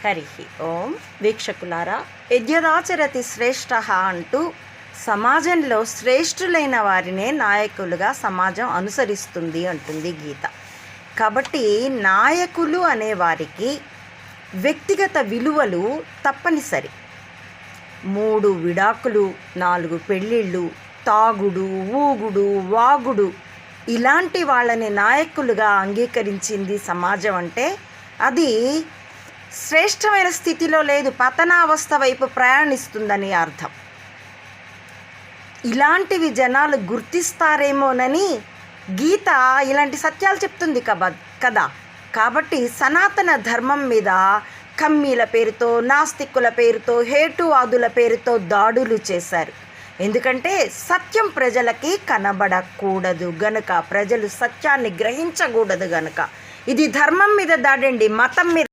హరి ఓం. వీక్షకులారా, యద్యదాచరతి శ్రేష్ఠ అంటూ సమాజంలో శ్రేష్ఠులైన వారినే నాయకులుగా సమాజం అనుసరిస్తుంది అంటుంది గీత. కాబట్టి నాయకులు అనేవారికి వ్యక్తిగత విలువలు తప్పనిసరి. 3 విడాకులు, 4 పెళ్ళిళ్ళు, తాగుడు, ఊగుడు, వాగుడు ఇలాంటి వాళ్ళని నాయకులుగా అంగీకరించింది సమాజం అంటే అది శ్రేష్టమైన స్థితిలో లేదు, పతనావస్థ వైపు ప్రయాణిస్తుందని అర్థం. ఇలాంటివి జనాలు గుర్తిస్తారేమోనని గీత ఇలాంటి సత్యాలు చెప్తుంది కదా. కాబట్టి సనాతన ధర్మం మీద కమ్మీల పేరుతో, నాస్తికుల పేరుతో, హేతువాదుల పేరుతో దాడులు చేశారు. ఎందుకంటే సత్యం ప్రజలకి కనబడకూడదు గనుక, ప్రజలు సత్యాన్ని గ్రహించకూడదు గనుక. ఇది ధర్మం మీద దాడండి, మతం మీద